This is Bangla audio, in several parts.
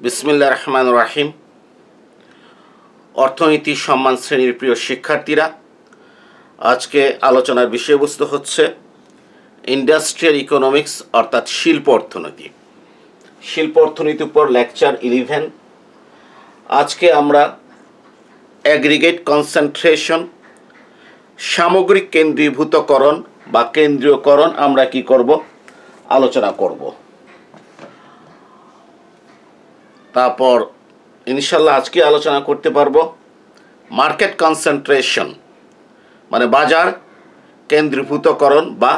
বিসমিল্লাহির রহমানির রহিম। অর্থনীতি সম্মান শ্রেণীর প্রিয় শিক্ষার্থীরা, আজকে আলোচনার বিষয়বস্তু হচ্ছে ইন্ডাস্ট্রিয়াল ইকোনমিক্স অর্থাৎ শিল্প অর্থনীতি। শিল্প অর্থনীতির উপর লেকচার 11। আজকে আমরা অ্যাগ্রিগেট কনসেন্ট্রেশন, সামগ্রিক কেন্দ্রীভূতকরণ বা কেন্দ্রীয়করণ আমরা কি করব, আলোচনা করব। তারপর ইনশাল্লাহ আজকে আলোচনা করতে পারবো মার্কেট কনসেন্ট্রেশন, মানে বাজার কেন্দ্রীভূতকরণ বা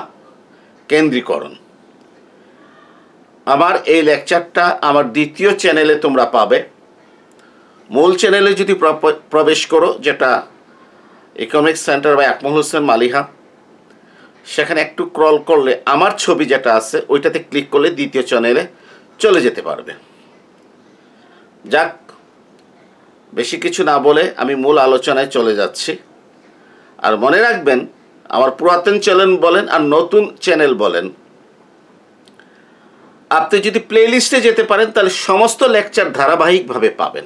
কেন্দ্রীকরণ। আমার এই লেকচারটা আমার দ্বিতীয় চ্যানেলে তোমরা পাবে। মূল চ্যানেলে যদি প্রবেশ করো, যেটা ইকোনমিক্স সেন্টার বা আকমল হোসেন মালিহা, সেখানে একটু স্ক্রল করলে আমার ছবি যেটা আছে ওইটাতে ক্লিক করলে দ্বিতীয় চ্যানেলে চলে যেতে পারবে। যাক, বেশি কিছু না বলে আমি মূল আলোচনায় চলে যাচ্ছি। আর মনে রাখবেন, আমার পুরাতন চ্যানেল বলেন আর নতুন চ্যানেল বলেন, আপনি যদি প্লেলিস্টে যেতে পারেন তাহলে সমস্ত লেকচার ধারাবাহিকভাবে পাবেন।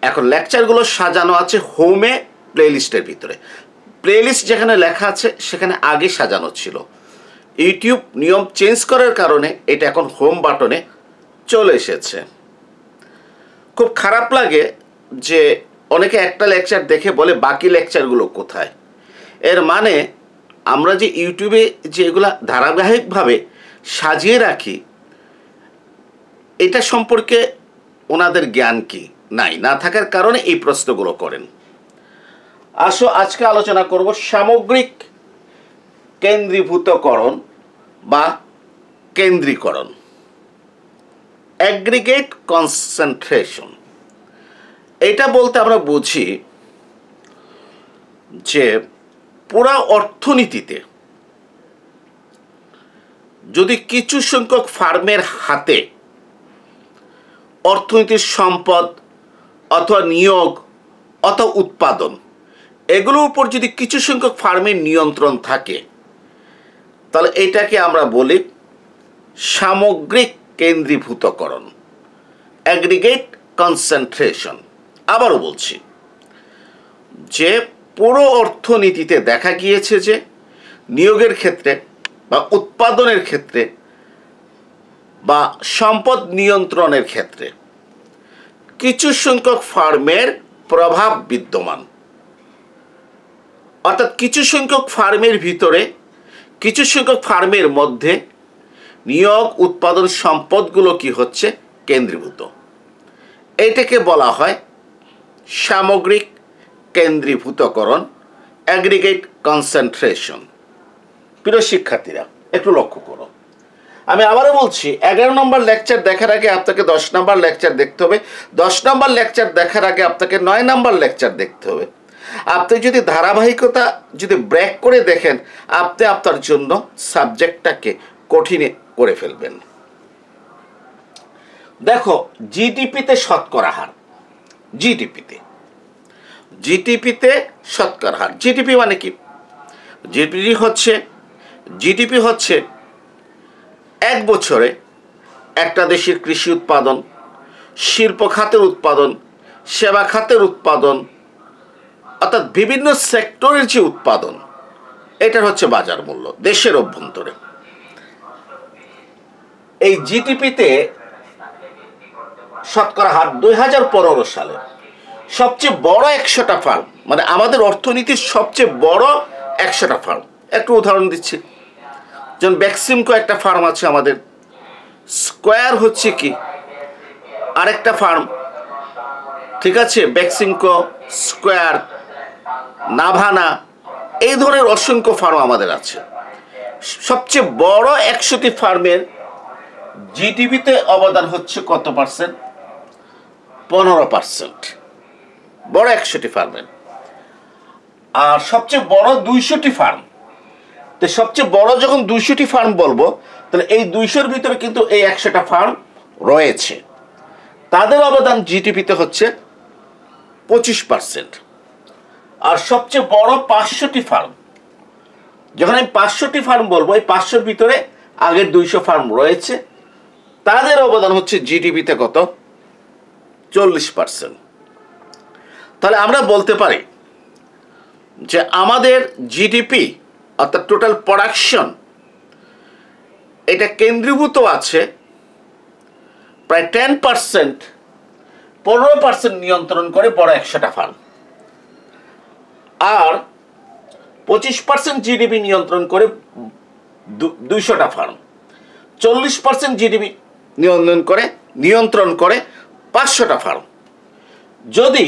এখন লেকচারগুলো সাজানো আছে হোমে প্লেলিস্টের ভিতরে। প্লেলিস্ট যেখানে লেখা আছে সেখানে আগে সাজানো ছিল। ইউটিউব নিয়ম চেঞ্জ করার কারণে এটা এখন হোম বাটনে চলে এসেছে। খুব খারাপ লাগে যে অনেকে একটা লেকচার দেখে বলে বাকি লেকচারগুলো কোথায়। এর মানে আমরা যে ইউটিউবে যেগুলা ধারাবাহিকভাবে সাজিয়ে রাখি, এটা সম্পর্কে ওনাদের জ্ঞান কি নাই, না থাকার কারণে এই প্রশ্নগুলো করেন। আসো আজকে আলোচনা করব সামগ্রিক কেন্দ্রীভূতকরণ বা কেন্দ্রীকরণ, অ্যাগ্রিগেট কনসেন্ট্রেশন। এটা বলতে আমরা বুঝি যে পুরা অর্থনীতিতে যদি কিছু সংখ্যক ফার্মের হাতে অর্থনীতির সম্পদ অথবা নিয়োগ অথবা উৎপাদন, এগুলোর উপর যদি কিছু সংখ্যক ফার্মের নিয়ন্ত্রণ থাকে, তাহলে এটাকে আমরা বলি সামগ্রিক কেন্দ্রীভূতকরণ, অ্যাগ্রিগেট কনসেন্ট্রেশন। আবারও বলছি যে পুরো অর্থনীতিতে দেখা গিয়েছে যে নিয়োগের ক্ষেত্রে বা উৎপাদনের ক্ষেত্রে বা সম্পদ নিয়ন্ত্রণের ক্ষেত্রে কিছু সংখ্যক ফার্মের প্রভাব বিদ্যমান। অর্থাৎ কিছু সংখ্যক ফার্মের ভিতরে, কিছু সংখ্যক ফার্মের মধ্যে নিয়োগ উৎপাদন সম্পদগুলো কি হচ্ছে, কেন্দ্রীভূত। এটাকে বলা হয় সামগ্রিক কেন্দ্রীভূতকরণ, অ্যাগ্রিগেট কনসেন্ট্রেশন। প্রিয় শিক্ষার্থীরা, একটু লক্ষ্য করো, আমি আবারও বলছি, 11 নম্বর লেকচার দেখার আগে আপনাকে 10 নম্বর লেকচার দেখতে হবে। 10 নম্বর লেকচার দেখার আগে আপনাকে 9 নম্বর লেকচার দেখতে হবে। আপনি যদি ধারাবাহিকতা যদি ব্রেক করে দেখেন, আপনি আপনার জন্য সাবজেক্টটাকে কঠিন করে ফেলবেন। দেখো, জিডিপিতে শতকরা হার, জিডিপিতে শতকরা হার। জিডিপি মানে কি? জিডিপি হচ্ছে এক বছরে একটা দেশের কৃষি উৎপাদন, শিল্প খাতের উৎপাদন, সেবা খাতের উৎপাদন, অর্থাৎ বিভিন্ন সেক্টরের যে উৎপাদন, এটার হচ্ছে বাজার মূল্য দেশের অভ্যন্তরে। এই জিডিপিতে শতকরা হার 2015 সালে সবচেয়ে বড় 100টা ফার্ম, মানে আমাদের অর্থনীতির সবচেয়ে বড় 100টা ফার্ম। একটু উদাহরণ দিচ্ছি, যেমন বেক্সিমকো একটা ফার্ম আছে আমাদের, স্কয়ার হচ্ছে কি আরেকটা ফার্ম, ঠিক আছে? বেক্সিমকো, স্কয়ার, নাভানা, এই ধরনের অসংখ্য ফার্ম আমাদের আছে। সবচেয়ে বড় 100টি ফার্মের জিডিপিতে অবদান হচ্ছে কত পার্সেন্ট? 15%। বড় 100টি ফার্মের। আর সবচেয়ে বড় 200টি ফার্ম। তো সবচেয়ে বড় যখন 200টি ফার্ম বলবো, তাহলে এই 200-র ভিতরে কিন্তু এই 100টা ফার্ম রয়েছে। তাদের অবদান জিডিপিতে হচ্ছে 25%। আর সবচেয়ে বড় 500টি ফার্ম, যখন আমি 500টি ফার্ম বলবো, এই 500-র ভিতরে আগের 200 ফার্ম রয়েছে, তাদের অবদান হচ্ছে জিডিপিতে কত? 40%। তাহলে আমরা বলতে পারি যে আমাদের জিডিপি অর্থাৎ টোটাল প্রোডাকশন এটা কেন্দ্রীভূত আছে প্রায় 10%, 15% নিয়ন্ত্রণ করে বড় 100টা ফার্ম, আর 25% জিডিপি নিয়ন্ত্রণ করে 200টা ফার্ম, 40% জিডিপি নিয়ন্ত্রণ করে 500টা ফার্ম। যদি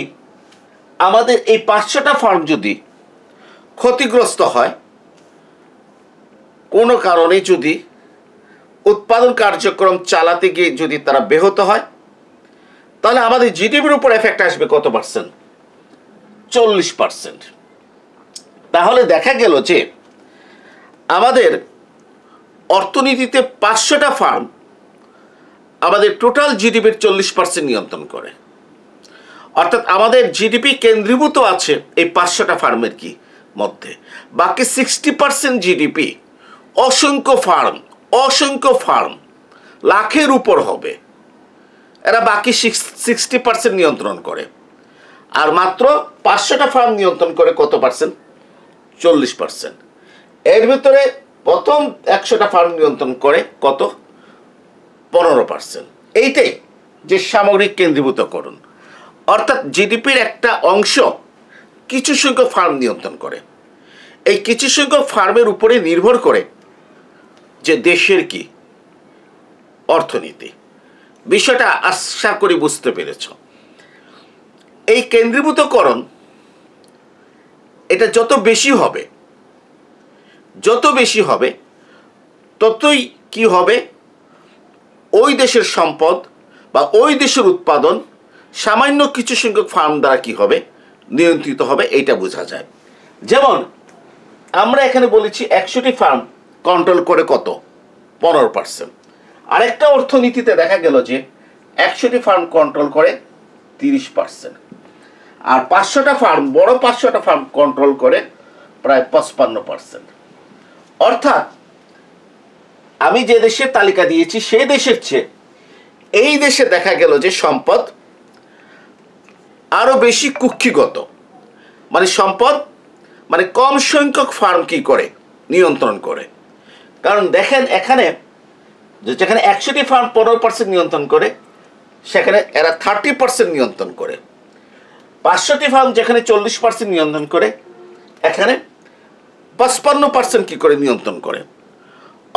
আমাদের এই 500টা ফার্ম যদি ক্ষতিগ্রস্ত হয়, কোনো কারণে যদি উৎপাদন কার্যক্রম চালাতে গিয়ে যদি তারা ব্যাহত হয়, তাহলে আমাদের জিডিপির উপর এফেক্ট আসবে কত পার্সেন্ট? 40%। তাহলে দেখা গেল যে আমাদের অর্থনীতিতে 500টা ফার্ম আমাদের টোটাল জিডিপির 40% নিয়ন্ত্রণ করে। অর্থাৎ আমাদের জিডিপি কেন্দ্রীভূত আছে এই 500টা ফার্মের কি মধ্যে। বাকি 60% জিডিপি অসংখ্য ফার্ম লাখের উপর হবে, এরা বাকি 60% নিয়ন্ত্রণ করে। আর মাত্র 500টা ফার্ম নিয়ন্ত্রণ করে কত পার্সেন্ট? 40%। এর ভিতরে প্রথম 100টা ফার্ম নিয়ন্ত্রণ করে কত? 15%। এইটাই যে সামগ্রিক কেন্দ্রীভূতকরণ। অর্থাৎ জিডিপির একটা অংশ কিছু সংখ্যক ফার্ম নিয়ন্ত্রণ করে। এই কিছু সংখ্যক ফার্মের উপরে নির্ভর করে যে দেশের কি অর্থনীতি। বিষয়টা আশা করি বুঝতে পেরেছ। এই কেন্দ্রীভূতকরণ এটা যত বেশি হবে ততই কি হবে? ওই দেশের সম্পদ বা ওই দেশের উৎপাদন সামান্য কিছু সংখ্যক ফার্ম দ্বারা কি হবে? নিয়ন্ত্রিত হবে। এইটা বোঝা যায়। যেমন আমরা এখানে বলেছি 100টি ফার্ম কন্ট্রোল করে কত? 15%। আরেকটা অর্থনীতিতে দেখা গেল যে 100টি ফার্ম কন্ট্রোল করে 30%, আর 500টা ফার্ম, বড় 500টা ফার্ম কন্ট্রোল করে প্রায় 55%। অর্থাৎ আমি যে দেশের তালিকা দিয়েছি সেই দেশের চেয়ে এই দেশে দেখা গেল যে সম্পদ আরো বেশি কুক্ষিগত, মানে সম্পদ মানে কম সংখ্যক ফার্ম কি করে? নিয়ন্ত্রণ করে। কারণ দেখেন এখানে যেখানে 100টি ফার্ম 15% নিয়ন্ত্রণ করে, সেখানে এরা 30% নিয়ন্ত্রণ করে। 500টি ফার্ম যেখানে 40% নিয়ন্ত্রণ করে, এখানে 55% কি করে নিয়ন্ত্রণ করে।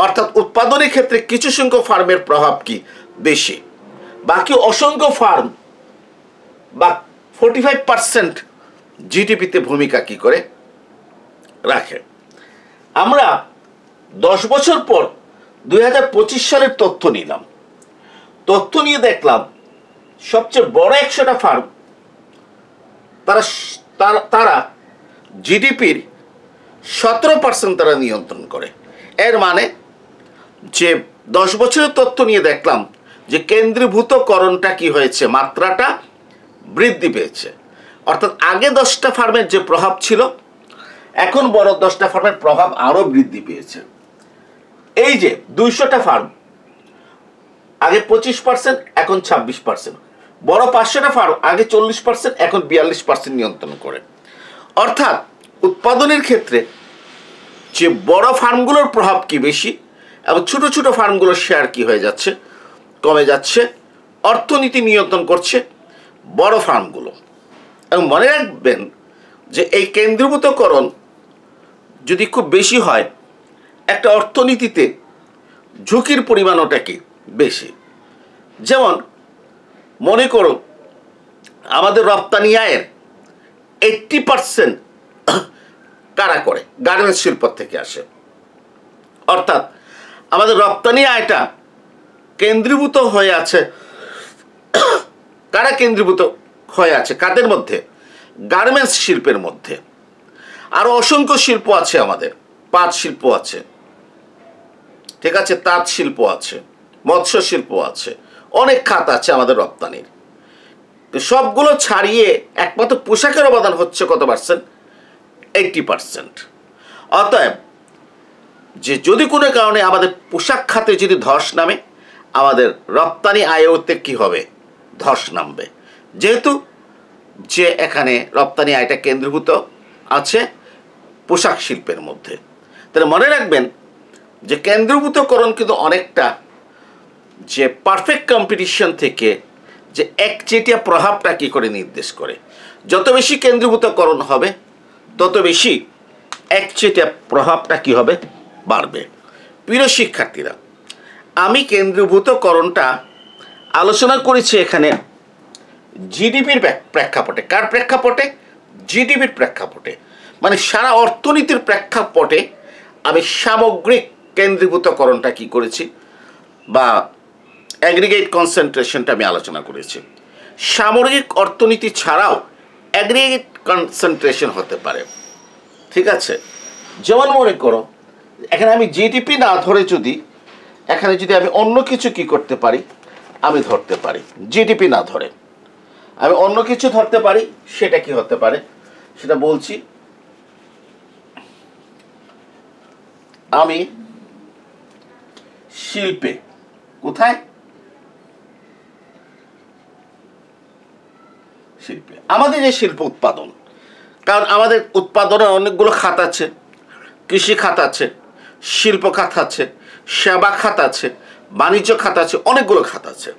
অর্থাৎ উৎপাদনের ক্ষেত্রে কিছু সংখ্যক ফার্মের প্রভাব কি বেশি, বাকি অসংখ্য ফার্ম বা 45% জিডিপিতে ভূমিকা কি করে রাখে। আমরা 10 বছর পর 2025 সালের তথ্য নিলাম। তথ্য নিয়ে দেখলাম সবচেয়ে বড় 100টা ফার্ম তারা জিডিপির 17% তারা নিয়ন্ত্রণ করে। এর মানে যে 10 বছরের তথ্য নিয়ে দেখলাম যে কেন্দ্রীভূতকরণটা কি হয়েছে? মাত্রাটা বৃদ্ধি পেয়েছে। অর্থাৎ আগে 10টা ফার্মের যে প্রভাব ছিল, এখন বড় 10টা ফার্মের প্রভাব আরো বৃদ্ধি পেয়েছে। এই যে 200টা ফার্ম আগে 25%, এখন 26%। বড় 500টা ফার্ম আগে 40%, এখন 42% নিয়ন্ত্রণ করে। অর্থাৎ উৎপাদনের ক্ষেত্রে যে বড় ফার্মগুলোর প্রভাব কি বেশি, এবং ছোট ছোট ফার্মগুলোর শেয়ার কি হয়ে যাচ্ছে? কমে যাচ্ছে। অর্থনীতি নিয়ন্ত্রণ করছে বড় ফার্মগুলো। এবং মনে রাখবেন যে এই কেন্দ্রীভূতকরণ যদি খুব বেশি হয়, একটা অর্থনীতিতে ঝুঁকির পরিমাণটা কি বেশি। যেমন মনে করো আমাদের রপ্তানি আয়ের 80% কারা করে? গার্মেন্টস শিল্প থেকে আসে। অর্থাৎ আমাদের রপ্তানি আয়টা কেন্দ্রীভূত হয়ে আছে। কারা কেন্দ্রীভূত হয়ে আছে? কাদের মধ্যে? গার্মেন্টস শিল্পের মধ্যে। আরো অসংখ্য শিল্প আছে আমাদের। পাট শিল্প আছে, ঠিক আছে, তাঁত শিল্প আছে, মৎস্য শিল্প আছে, অনেক খাত আছে আমাদের রপ্তানির। তো সবগুলো ছাড়িয়ে একমাত্র পোশাকের অবদান হচ্ছে কত পার্সেন্ট? 80%। অতএব যে যদি কোনো কারণে আমাদের পোশাক খাতে যদি ধস নামে, আমাদের রপ্তানি আয়তে কি হবে, ধস নামবে। যেহেতু যে এখানে রপ্তানি আয়টা কেন্দ্রীভূত আছে পোশাক শিল্পের মধ্যে, তাহলে মনে রাখবেন যে কেন্দ্রীভূতকরণ কিন্তু অনেকটা যে পারফেক্ট কম্পিটিশন থেকে যে একচেটিয়া প্রভাবটা কী করে নির্দেশ করে। যত বেশি কেন্দ্রীভূতকরণ হবে তত বেশি একচেটিয়া প্রভাবটা কী হবে, বাড়বে। প্রিয় শিক্ষার্থীরা, আমি কেন্দ্রীভূতকরণটা আলোচনা করেছি এখানে জিডিপির প্রেক্ষাপটে। কার প্রেক্ষাপটে? জিডিপির প্রেক্ষাপটে, মানে সারা অর্থনীতির প্রেক্ষাপটে আমি সামগ্রিক কেন্দ্রীভূতকরণটা কি করেছি বা অ্যাগ্রিগেট কনসেন্ট্রেশনটা আমি আলোচনা করেছি। সামরিক অর্থনীতি ছাড়াও অ্যাগ্রিগেট কনসেন্ট্রেশন হতে পারে, ঠিক আছে? যেমন মনে করো এখানে আমি জিডিপি না ধরে যদি এখানে যদি আমি অন্য কিছু কি করতে পারি, আমি ধরতে পারি জিডিপি না ধরে আমি অন্য কিছু ধরতে পারি, সেটা কি হতে পারে সেটা বলছি। আমি শিল্পে, কোথায়? শিল্পে, আমাদের যে শিল্প উৎপাদন, কারণ আমাদের উৎপাদনের অনেকগুলো খাত আছে, কৃষি খাত আছে, শিল্প খাত আছে, সেবা খাত আছে, বাণিজ্য খাত আছে, অনেকগুলো খাত আছে।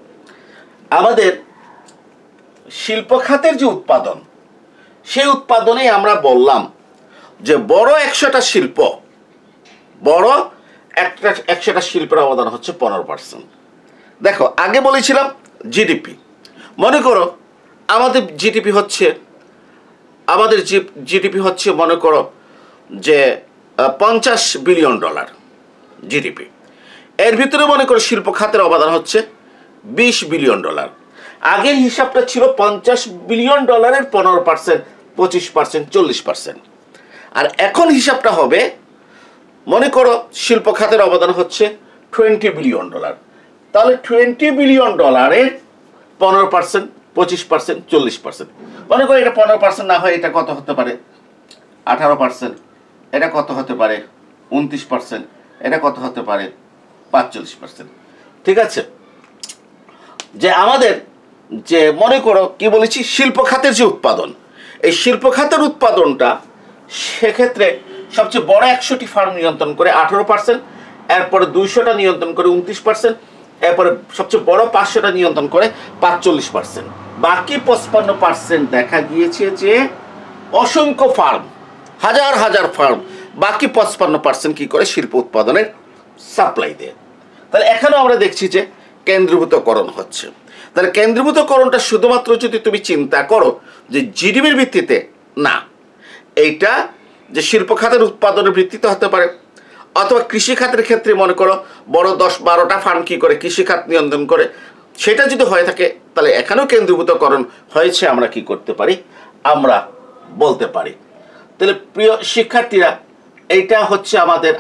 আমাদের শিল্প খাতের যে উৎপাদন, সেই উৎপাদনে আমরা বললাম যে বড় 100টা শিল্প, বড় 100টা শিল্পের অবদান হচ্ছে 15%। দেখো আগে বলেছিলাম জিডিপি, মনে করো আমাদের জিডিপি হচ্ছে মনে করো যে $50 বিলিয়ন জিডিপি। এর ভিতরে মনে করো শিল্প খাতের অবদান হচ্ছে $20 বিলিয়ন। আগের হিসাবটা ছিল $50 বিলিয়ন 15%, 25%, 40%। আর এখন হিসাবটা হবে মনে করো শিল্প খাতের অবদান হচ্ছে $20 বিলিয়ন। তাহলে $20 বিলিয়ন 15%, 25%, 40%। মনে করো এটা 15% না হয় এটা কত হতে পারে? 18%। এটা কত হতে পারে? 29%। এটা কত হতে পারে? 45%। ঠিক আছে? যে আমাদের যে মনে করো কি বলেছি, শিল্প খাতের যে উৎপাদন, এই শিল্প খাতের উৎপাদনটা সেক্ষেত্রে সবচেয়ে বড় 100টি ফার্ম নিয়ন্ত্রণ করে 18%, এরপরে 200টা নিয়ন্ত্রণ করে 29%, এরপরে সবচেয়ে বড় 500টা নিয়ন্ত্রণ করে 45%। বাকি 55% দেখা গিয়েছে যে অসংখ্য ফার্ম, হাজার হাজার ফার্ম, বাকি 55% কি করে শিল্প উৎপাদনের সাপ্লাই দেয়। তাহলে এখানেও আমরা দেখছি যে কেন্দ্রীভূতকরণ হচ্ছে। তাহলে কেন্দ্রীভূতকরণটা শুধুমাত্র যদি তুমি চিন্তা করো যে জিডিপির ভিত্তিতে না, এইটা যে শিল্প খাতের উৎপাদনের ভিত্তিতে হতে পারে, অথবা কৃষি খাতের ক্ষেত্রে মনে করো বড় 10-12টা ফার্ম কি করে কৃষি খাত নিয়ন্ত্রণ করে, সেটা যদি হয়ে থাকে তাহলে এখানেও কেন্দ্রীভূতকরণ হয়েছে আমরা কি করতে পারি, আমরা বলতে পারি। তাহলে প্রিয় শিক্ষার্থীরা, এইটা হচ্ছে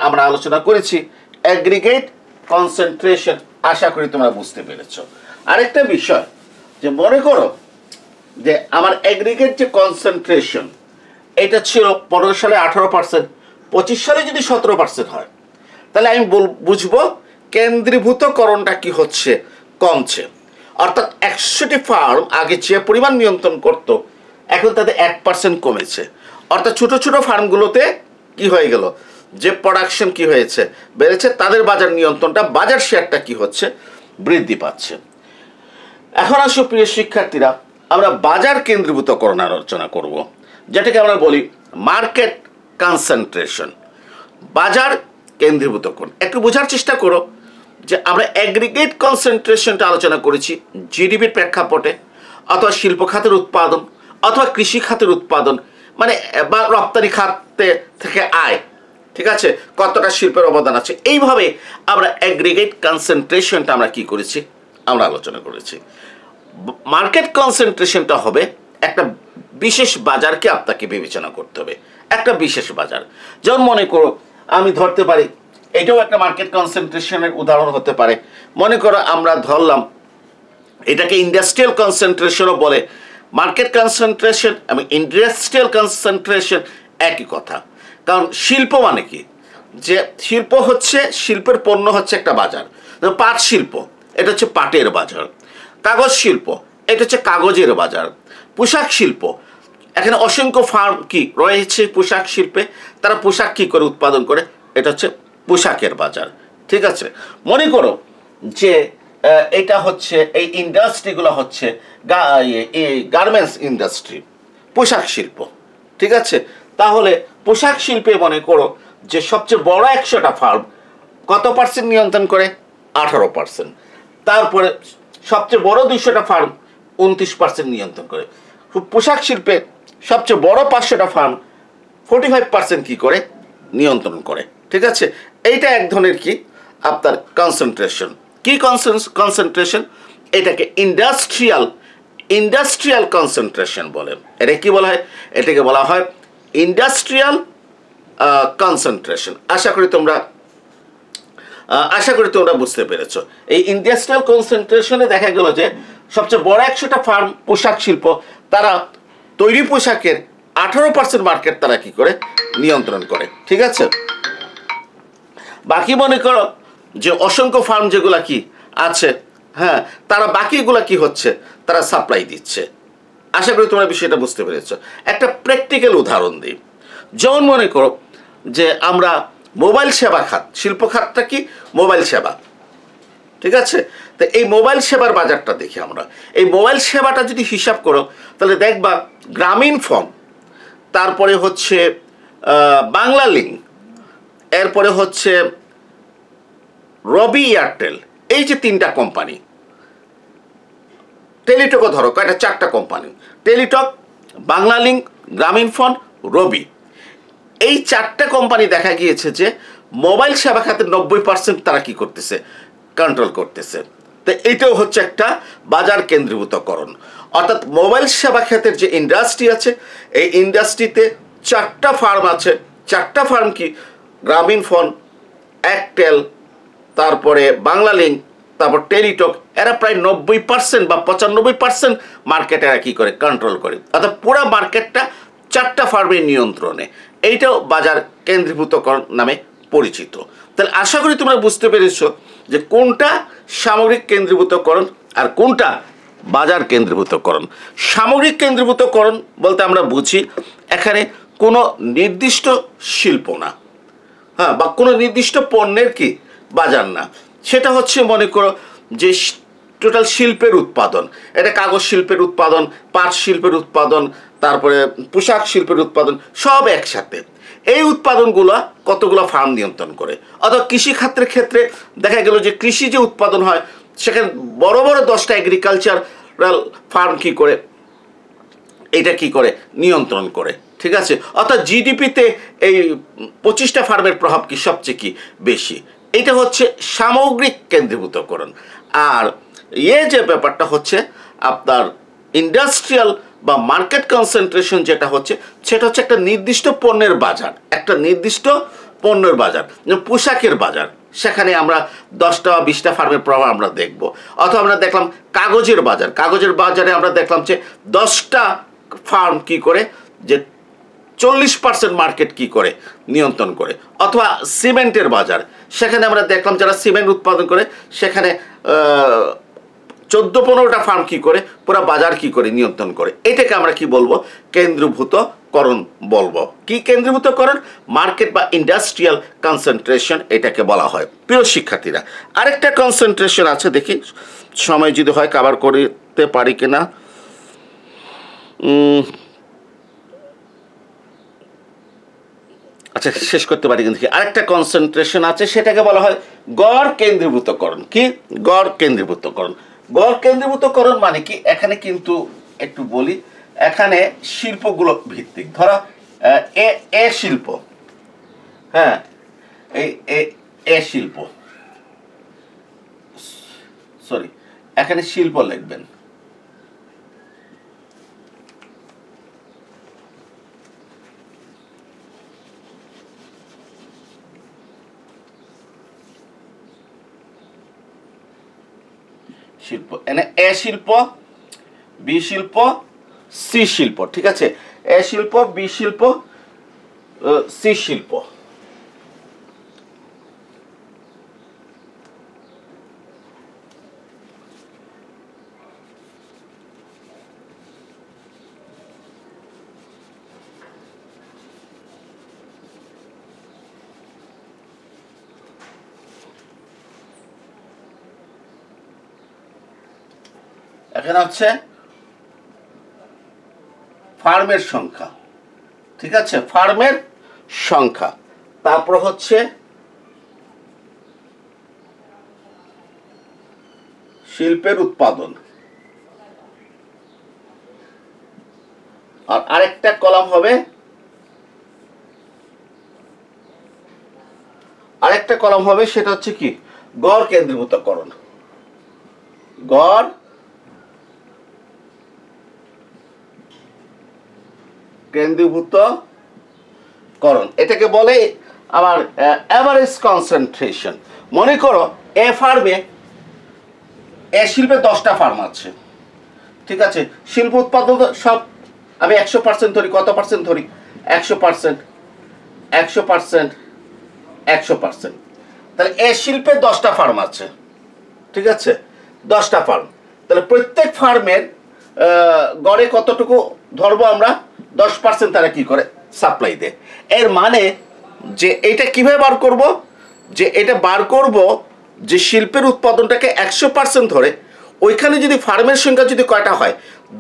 আমরা আলোচনা করেছি অ্যাগ্রিগেট কনসেন্ট্রেশন। আশা করি তোমরা বুঝতে পেরেছো। আরেকটা বিষয় যে মনে করো যে আমার অ্যাগ্রিগেট যে কনসেন্ট্রেশন এটা ছিল 15 সালে 18%, 25 সালে যদি 17% হয়, তাহলে আমি বুঝবো কেন্দ্রীভূতকরণটা কি হচ্ছে, কমছে। অর্থাৎ 100টি ফার্ম আগে যে পরিমাণ নিয়ন্ত্রণ করত, এখন তাদের 1% কমেছে। অর্থাৎ ছোট ছোট ফার্মগুলোতে কি হয়ে গেল, যে প্রোডাকশন কি হয়েছে, বেড়েছে, তাদের বাজার নিয়ন্ত্রণটা, বাজার শেয়ারটা কি হচ্ছে, বৃদ্ধি পাচ্ছে। এখন আসো প্রিয় শিক্ষার্থীরা, আমরা বাজার কেন্দ্রীভূতকরণ আলোচনা করব, যেটাকে আমরা বলি মার্কেট কনসেন্ট্রেশন। বাজার কেন্দ্রীভূতকরণ একটু বোঝার চেষ্টা করো যে আমরা অ্যাগ্রিগেট কনসেন্ট্রেশনটা আলোচনা করেছি জিডিপির প্রেক্ষাপটে, অথবা শিল্প খাতের উৎপাদন, অথবা কৃষি খাতের উৎপাদন, মানে বা রপ্তানি খাতে থেকে আয়, ঠিক আছে, কতটা শিল্পের অবদান আছে। এইভাবে আমরা অ্যাগ্রিগেট কনসেন্ট্রেশনটা আমরা কি করেছি, আমরা আলোচনা করেছি। মার্কেট কনসেন্ট্রেশনটা হবে একটা বিশেষ বাজারকে আপনাকে বিবেচনা করতে হবে, একটা বিশেষ বাজার। যেমন মনে করো আমি ধরতে পারি, এটাও একটা মার্কেট কনসেন্ট্রেশনের উদাহরণ হতে পারে। মনে করো আমরা ধরলাম এটাকে ইন্ডাস্ট্রিয়াল কনসেন্ট্রেশনও বলে। মার্কেট কনসেন্ট্রেশন এবং ইন্ডাস্ট্রিয়াল কনসেন্ট্রেশন একই কথা। কারণ শিল্প মানে কি, যে শিল্প হচ্ছে, শিল্পের পণ্য হচ্ছে একটা বাজার। পাট শিল্প, এটা হচ্ছে পাটের বাজার। কাগজ শিল্প, এটা হচ্ছে কাগজের বাজার। পোশাক শিল্প, এখানে অসংখ্য ফার্ম কি রয়েছে পোশাক শিল্পে, তারা পোশাক কি করে উৎপাদন করে, এটা হচ্ছে পোশাকের বাজার। ঠিক আছে, মনে করো যে এটা হচ্ছে এই ইন্ডাস্ট্রিগুলো হচ্ছে গার্মেন্টস ইন্ডাস্ট্রি, পোশাক শিল্প। ঠিক আছে, তাহলে পোশাক শিল্পে মনে করো যে সবচেয়ে বড় 100টা ফার্ম কত পার্সেন্ট নিয়ন্ত্রণ করে? 18%। তারপরে সবচেয়ে বড় 200টা ফার্ম 29% নিয়ন্ত্রণ করে। পোশাক শিল্পে সবচেয়ে বড় 500টা ফার্ম 45% কি করে? নিয়ন্ত্রণ করে। ঠিক আছে, এইটা এক ধরনের কি আপনার কনসেন্ট্রেশন। কি কনসেন্ট্রেশন? এটাকে ইন্ডাস্ট্রিয়াল কনসেন্ট্রেশন বলে। এটা কি বলা হয়? এটাকে বলা হয় ইন্ডাস্ট্রিয়াল কনসেন্ট্রেশন। আশা করি তোমরা বুঝতে পেরেছো। এই ইন্ডাস্ট্রিয়াল কনসেন্ট্রেশনে দেখা গেল যে সবচেয়ে বড় 100টা ফার্ম পোশাক শিল্প, তারা তৈরি পোশাকের 18% মার্কেট তারা কি করে? নিয়ন্ত্রণ করে। ঠিক আছে, বাকি মনে করো যে অসংখ্য ফার্ম যেগুলা কি আছে, হ্যাঁ, তারা বাকিগুলা কি হচ্ছে? তারা সাপ্লাই দিচ্ছে। আশা করি তোমরা বিষয়টা বুঝতে পেরেছো। একটা প্র্যাকটিক্যাল উদাহরণ দিই। যেমন মনে করো যে আমরা মোবাইল সেবা খাত, শিল্প খাতটা কি? মোবাইল সেবা। ঠিক আছে, তো এই মোবাইল সেবার বাজারটা দেখি আমরা। এই মোবাইল সেবাটা যদি হিসাব করো তাহলে দেখবা গ্রামীণ ফোন, তারপরে হচ্ছে বাংলা লিঙ্ক, এরপরে হচ্ছে রবি এয়ারটেল, এই যে 3টা কোম্পানি, টেলিটকও ধরো, কয়টা? 4টা কোম্পানি, টেলিটক, বাংলা লিঙ্ক, গ্রামীণ ফোন, রবি। এই 4টা কোম্পানি দেখা গিয়েছে যে মোবাইল সেবা খাতের 90% তারা কি করতেছে? কন্ট্রোল করতেছে। তো এইটাও হচ্ছে একটা বাজার কেন্দ্রীভূতকরণ। অর্থাৎ মোবাইল সেবা খাতের যে ইন্ডাস্ট্রি আছে, এই ইন্ডাস্ট্রিতে 4টা ফার্ম আছে। 4টা ফার্ম কি? গ্রামীণ ফোন, এয়ারটেল, তারপরে বাংলা লিঙ্ক, তারপর টেলিটক। এরা প্রায় 90% বা 95% মার্কেট এরা কি করে? কন্ট্রোল করে। অর্থাৎ পুরো মার্কেটটা 4টা ফার্মের নিয়ন্ত্রণে। এইটাও বাজার কেন্দ্রীভূতকরণ নামে পরিচিত। তাহলে আশা করি তোমরা বুঝতে পেরেছ যে কোনটা সামগ্রিক কেন্দ্রীভূতকরণ আর কোনটা বাজার কেন্দ্রীভূতকরণ। সামগ্রিক কেন্দ্রীভূতকরণ বলতে আমরা বুঝি এখানে কোনো নির্দিষ্ট শিল্প না, হ্যাঁ, বা কোনো নির্দিষ্ট পণ্যের কি বাজার না। সেটা হচ্ছে মনে করো যে টোটাল শিল্পের উৎপাদন, এটা কাগজ শিল্পের উৎপাদন, পাট শিল্পের উৎপাদন, তারপরে পোশাক শিল্পের উৎপাদন, সব একসাথে। এই উৎপাদনগুলো কতগুলো ফার্ম নিয়ন্ত্রণ করে। অথবা কৃষি খাতের ক্ষেত্রে দেখা গেল যে কৃষি যে উৎপাদন হয় সেখানে বড় বড় 10টা এগ্রিকালচারাল ফার্ম কি করে? এটা কি করে? নিয়ন্ত্রণ করে। ঠিক আছে, অর্থাৎ জিডিপিতে এই 25টা ফার্মের প্রভাব কি সবচেয়ে কি বেশি। এটা হচ্ছে সামগ্রিক কেন্দ্রীভূতকরণ। আর যে ব্যাপারটা হচ্ছে আপনার ইন্ডাস্ট্রিয়াল বা মার্কেট কনসেন্ট্রেশন, যেটা হচ্ছে সেটা হচ্ছে একটা নির্দিষ্ট পণ্যের বাজার, একটা নির্দিষ্ট পণ্যের বাজার, পোশাকের বাজার। সেখানে আমরা 10টা বা 20টা ফার্মের প্রভাব আমরা দেখব। অথবা আমরা দেখলাম কাগজের বাজার, কাগজের বাজারে আমরা দেখলাম যে 10টা ফার্ম কি করে? যে 40% মার্কেট কি করে? নিয়ন্ত্রণ করে। অথবা সিমেন্টের বাজার, সেখানে আমরা দেখলাম যারা সিমেন্ট উৎপাদন করে সেখানে 14-15টা ফার্ম কি করে? পুরো বাজার কি করে? নিয়ন্ত্রণ করে। এটাকে আমরা কি বলবো? কেন্দ্রীভূতকরণ বলবো। কি কেন্দ্রীভূতকরণ? মার্কেট বা ইন্ডাস্ট্রিয়াল কনসেন্ট্রেশন এটাকে বলা হয়। প্রিয় শিক্ষার্থীরা, আরেকটা কনসেন্ট্রেশন আছে, দেখি সময় যদি হয় কভার করতে পারি কিনা। আচ্ছা, শেষ করতে পারি কিন্তু। আরেকটা কনসেন্ট্রেশন আছে, সেটাকে বলা হয় গড় কেন্দ্রীভূতকরণ। কি? গড় কেন্দ্রীভূতকরণ। গড় কেন্দ্রীভূতকরণ মানে কি? এখানে কিন্তু একটু বলি, এখানে শিল্পগুলো ভিত্তিক। ধরো এ শিল্প, হ্যাঁ, এই শিল্প, সরি, এখানে শিল্প লিখবেন। শিল্প, এনে এ শিল্প, বি শিল্প, সি শিল্প। ঠিক আছে, এ শিল্প, বি শিল্প, সি শিল্প। এখানে হচ্ছে ফার্মের সংখ্যা, ঠিক আছে, ফার্মের সংখ্যা। তারপর হচ্ছে শিল্পের উৎপাদন, আর আরেকটা কলাম হবে, সেটা হচ্ছে কি গড় কেন্দ্রীভূতকরণ। গড় কেন্দ্রীভূতকরণ এটাকে বলে আমার অ্যাভারেজ কনসেন্ট্রেশন। মনে করো এ ফার্মে, এ শিল্পে 10টা ফার্ম আছে, ঠিক আছে, শিল্প উৎপাদন সব আমি 100% ধরি, কত পার্সেন্ট ধরি, 100%, 100%, 100%। তাহলে এ শিল্পে 10টা ফার্ম আছে, ঠিক আছে, 10টা ফার্ম। তাহলে প্রত্যেক ফার্মের গড়ে কতটুকু ধরবো আমরা, 10% তারা কি করে সাপ্লাই দেয়। এর মানে যে এটা কিভাবে বার করব, যে এটা বার করব যে শিল্পের উৎপাদনটাকে 100% ধরে ওইখানে যদি ফার্মের সংখ্যা যদি কয়টা হয়,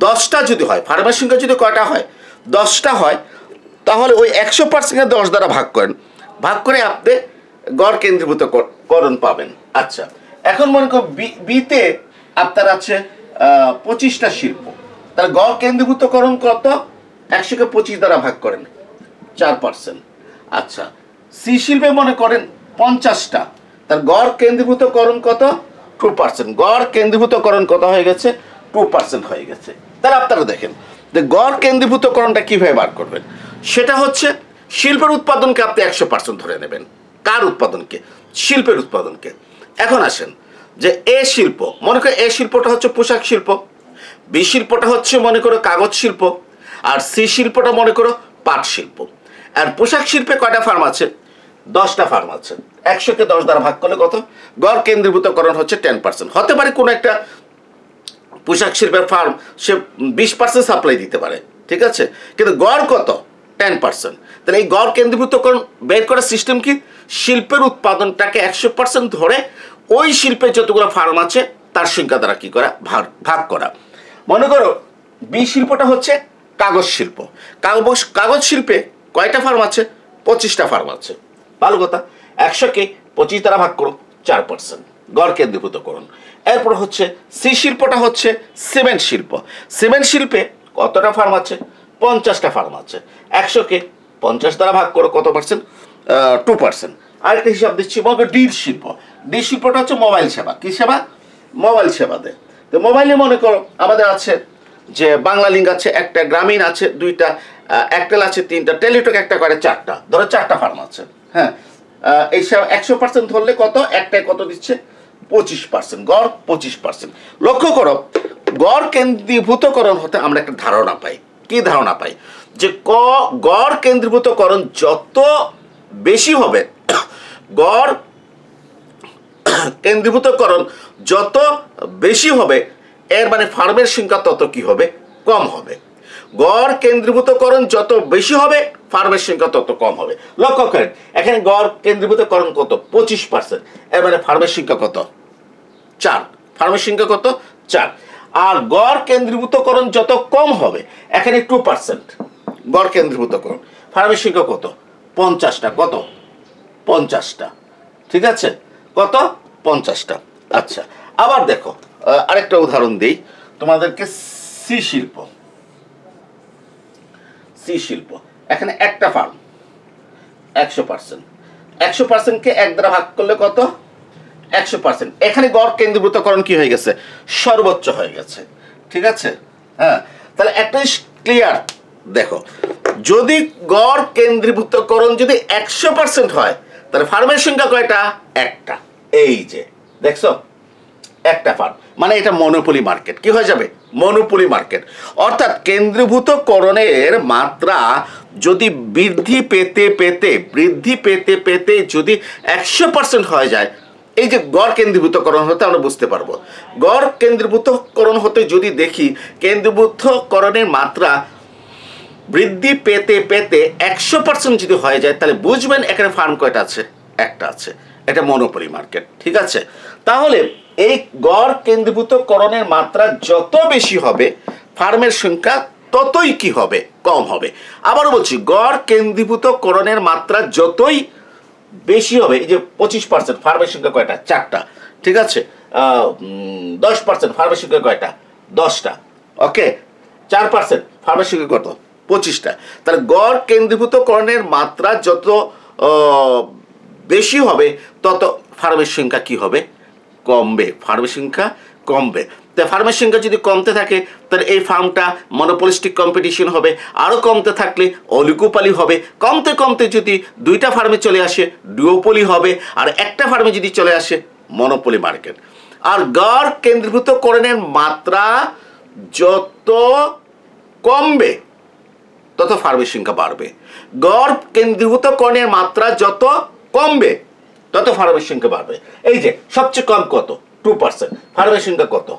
10টা যদি হয়, ফার্মের সংখ্যা যদি কয়টা হয়, 10টা হয়, তাহলে ওই 100%-কে 10 দ্বারা ভাগ করেন, ভাগ করে আপনি গড় কেন্দ্রীভূতকরণ পাবেন। আচ্ছা, এখন মনে করুন বিতে আপনার আছে 25টা শিল্প, তার গড় কেন্দ্রীভূতকরণ কত, 100-কে 25 দ্বারা ভাগ করেন, 4%। আচ্ছা, সি শিল্পে মনে করেন 50টা, তার গড় কেন্দ্রীভূতকরণ কত, 2%। গড় কেন্দ্রীভূতকরণ কত হয়ে গেছে, 2% হয়ে গেছে। তাহলে আপনারা দেখেন যে গড় কেন্দ্রীভূতকরণটা কিভাবে বার করবেন, সেটা হচ্ছে শিল্পের উৎপাদনকে আপনি 100% ধরে নেবেন। কার উৎপাদনকে, শিল্পের উৎপাদনকে। এখন আসেন যে এ শিল্প, মনে করো এ শিল্পটা হচ্ছে পোশাক শিল্প, বি শিল্পটা হচ্ছে মনে করো কাগজ শিল্প, আর সি শিল্পটা মনে করো পাট শিল্প। আর পোশাক শিল্পে কয়টা ফার্ম আছে, 10টা ফার্ম আছে। 100-কে 10 দ্বারা ভাগ করলে কত, গড় কেন্দ্রীভূতকরণ হচ্ছে 10%। হতে পারে কোনো একটা পোশাক শিল্পের ফার্ম সে 20% সাপ্লাই দিতে পারে, ঠিক আছে, কিন্তু গড় কত, 10%। তাহলে এই গড় কেন্দ্রীভূতকরণ বের করার সিস্টেম কি, শিল্পের উৎপাদনটাকে 100% ধরে ওই শিল্পের যতগুলো ফার্ম আছে তার সংখ্যা দ্বারা কি করা, ভাগ করা। মনে করো বি শিল্পটা হচ্ছে কাগজ শিল্প, কাগজ শিল্পে কয়টা ফার্ম আছে, 25টা ফার্ম আছে, ভালো কথা। 100-কে 25 দ্বারা ভাগ করো, 4%, গড় কেন্দ্রীভূতকরণ। এরপর হচ্ছে সি শিল্পটা হচ্ছে সিমেন্ট শিল্প, সিমেন্ট শিল্পে কতটা ফার্ম আছে, 50টা ফার্ম আছে, 100-কে 50 দ্বারা ভাগ করো, কত পার্সেন্ট, 2%। আরেকটা হিসাব দিচ্ছি, মনে করো ডি শিল্প, ডি শিল্পটা হচ্ছে মোবাইল সেবা, কি সেবা, মোবাইল সেবা দেয়। তো মোবাইলে মনে করো আমাদের আছে যে বাংলা লিঙ্ক আছে একটা, গ্রামীণ আছে 2টা, এয়ারটেল আছে 3টা, টেলিটক একটা করে 4টা, ধরো 4টা ফার্ম আছে। হ্যাঁ, এই 100% ধরলে কত, একটায় কত দিচ্ছে, 25%, গড় 25%। লক্ষ্য করো গড় কেন্দ্রীভূতকরণ হতে আমরা একটা ধারণা পাই, কি ধারণা পাই, যে গড় কেন্দ্রীভূতকরণ যত বেশি হবে, গড় কেন্দ্রীভূতকরণ যত বেশি হবে, এর মানে ফার্মের সংখ্যা তত কি হবে, কম হবে। গড় কেন্দ্রীভূতকরণ যত বেশি হবে, ফার্মের সংখ্যা তত কম হবে। লক্ষ্য করেন এখানে গড় কেন্দ্রীভূতকরণ কত, 25%, এর মানে ফার্মের সংখ্যা কত, 4, ফার্মের সংখ্যা কত, 4। আর গড় কেন্দ্রীভূতকরণ যত কম হবে, এখানে 2% গড় কেন্দ্রীভূতকরণ, ফার্মের সংখ্যা কত, 50টা, কত, 50টা, ঠিক আছে, কত, 50টা। আচ্ছা, আবার দেখো আরেকটা উদাহরণ দিই তোমাদেরকে, সি শিল্প, সি শিল্প এখানে একটা ফার্ম, 100%, 100%-কে 1 দ্বারা ভাগ করলে কত, 100%। এখানে গড় কেন্দ্রীভূতকরণ কি হয়ে গেছে, সর্বোচ্চ হয়ে গেছে, ঠিক আছে। হ্যাঁ, তাহলে একটা ক্লিয়ার, দেখো যদি গড় কেন্দ্রীভূতকরণ যদি 100% হয়, তাহলে ফার্মের সংখ্যা কয়টা, একটা, এই যে দেখছো একটা ফার্ম, মানে এটা মনোপলি মার্কেট, কি হয়ে যাবে, মনোপলি মার্কেট। অর্থাৎ কেন্দ্রীভূতকরণের মাত্রা যদি বৃদ্ধি পেতে পেতে যদি 100% হয়ে যায়, এই যে গড় কেন্দ্রীভূতকরণ হতে আমরা বুঝতে পারবো। গড় কেন্দ্রীভূতকরণ হতে যদি দেখি কেন্দ্রীভূতকরণের মাত্রা বৃদ্ধি পেতে পেতে 100% যদি হয়ে যায়, তাহলে বুঝবেন এখানে ফার্ম কয়টা আছে, একটা আছে, এটা মনোপলি মার্কেট, ঠিক আছে। তাহলে এই গড় কেন্দ্রীভূতকরণের মাত্রা যত বেশি হবে ফার্মের সংখ্যা ততই কি হবে, কম হবে। আবারও বলছি, গড় কেন্দ্রীভূতকরণের মাত্রা যতই বেশি হবে, এই যে 25% ফার্মের সংখ্যা কয়টা, 4টা, ঠিক আছে, 10% ফার্মের সংখ্যা কয়টা, 10টা, ওকে, 4% ফার্মের সংখ্যা কত, 25টা। তাহলে গড় কেন্দ্রীভূতকরণের মাত্রা যত বেশি হবে তত ফার্মের সংখ্যা কি হবে, কমবে, ফার্মের সংখ্যা কমবে। তো ফার্মের সংখ্যা যদি কমতে থাকে তাহলে এই ফার্মটা মনোপলিস্টিক কম্পিটিশন হবে, আরও কমতে থাকলে অলিগোপলি হবে, কমতে কমতে যদি 2টা ফার্মে চলে আসে ডুওপলি হবে, আর একটা ফার্মে যদি চলে আসে মনোপলি মার্কেট। আর গড় কেন্দ্রীভূতকরণের মাত্রা যত কমবে তত ফার্মের সংখ্যা বাড়বে, গড় কেন্দ্রীভূতকরণের মাত্রা যত কমবে তত ফার্মের সংখ্যা বাড়বে। এই যে সবচেয়ে কম কত, 2%, ফার্মের সংখ্যা কত,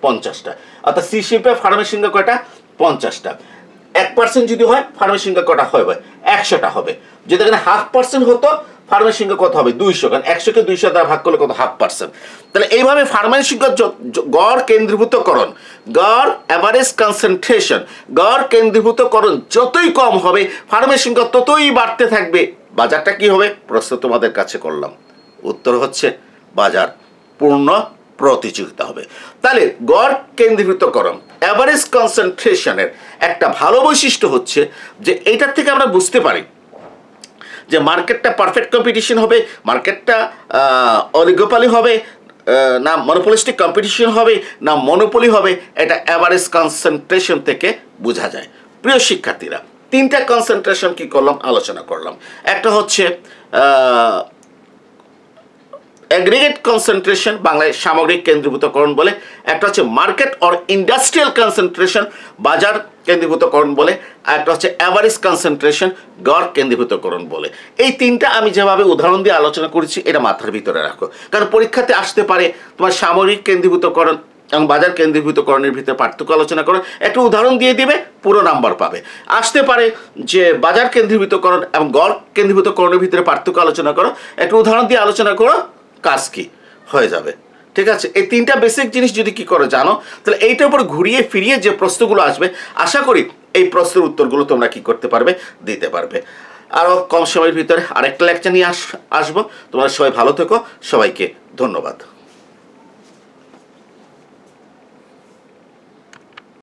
50টা, অর্থাৎ সি শিল্পে ফার্মের সংখ্যা কয়টা, 50টা। 1% যদি হয় ফার্মের সংখ্যা কটা হবে, 100টা হবে। যদি এখানে 0.5% হতো ফার্মের সংখ্যা কত হবে, 200, কারণ 100কে 200 দ্বারা ভাগ করলে কত, 0.5%। তাহলে এইভাবে ফার্মের সংখ্যা গড় কেন্দ্রীভূতকরণ, গড় অ্যাভারেজ কনসেন্ট্রেশন, গড় কেন্দ্রীভূতকরণ যতই কম হবে ফার্মের সংখ্যা ততই বাড়তে থাকবে। বাজারটা কি হবে, প্রশ্ন তোমাদের কাছে করলাম, উত্তর হচ্ছে বাজার পূর্ণ প্রতিযোগিতা হবে। তাহলে গড় কেন্দ্রীভূতকরণ, অ্যাভারেজ কনসেন্ট্রেশনের একটা ভালো বৈশিষ্ট্য হচ্ছে যে এইটার থেকে আমরা বুঝতে পারি যে মার্কেটটা পারফেক্ট কম্পিটিশন হবে, মার্কেটটা অলিগোপলি হবে না মনোপলিস্টিক কম্পিটিশন হবে না মনোপলি হবে, এটা অ্যাভারেজ কনসেন্ট্রেশন থেকে বোঝা যায়। প্রিয় শিক্ষার্থীরা, 3টা কনসেন্ট্রেশন কি করলাম, আলোচনা করলাম। একটা হচ্ছে অ্যাগ্রিগেট কনসেন্ট্রেশন, বাংলায় সামগ্রিক কেন্দ্রীভূতকরণ বলে। একটা হচ্ছে মার্কেট অর ইন্ডাস্ট্রিয়াল কনসেন্ট্রেশন, বাজার কেন্দ্রীভূতকরণ বলে। আর একটা হচ্ছে অ্যাভারেজ কনসেন্ট্রেশন, গড় কেন্দ্রীভূতকরণ বলে। এই 3টা আমি যেভাবে উদাহরণ দিয়ে আলোচনা করেছি এটা মাথার ভিতরে রাখো, কারণ পরীক্ষাতে আসতে পারে তোমার সামগ্রিক কেন্দ্রীভূতকরণ এবং বাজার কেন্দ্রীভূতকরণের ভিতরে পার্থক্য আলোচনা করো, একটা উদাহরণ দিয়ে দিবে, পুরো নাম্বার পাবে। আসতে পারে যে বাজার কেন্দ্রীভূতকরণ এবং গড় কেন্দ্রীভূতকরণের ভিতরে পার্থক্য আলোচনা করো, একটা উদাহরণ দিয়ে আলোচনা করো, কাজ কি হয়ে যাবে। ঠিক আছে, এই 3টা বেসিক জিনিস যদি কি করে জানো, তাহলে এইটার উপর ঘুরিয়ে ফিরিয়ে যে প্রশ্নগুলো আসবে আশা করি এই প্রশ্নের উত্তরগুলো তোমরা কি করতে পারবে, দিতে পারবে। আরও কম সময়ের ভিতরে আরেকটা লেকচার নিয়ে আসবো। তোমরা সবাই ভালো থেকো, সবাইকে ধন্যবাদ।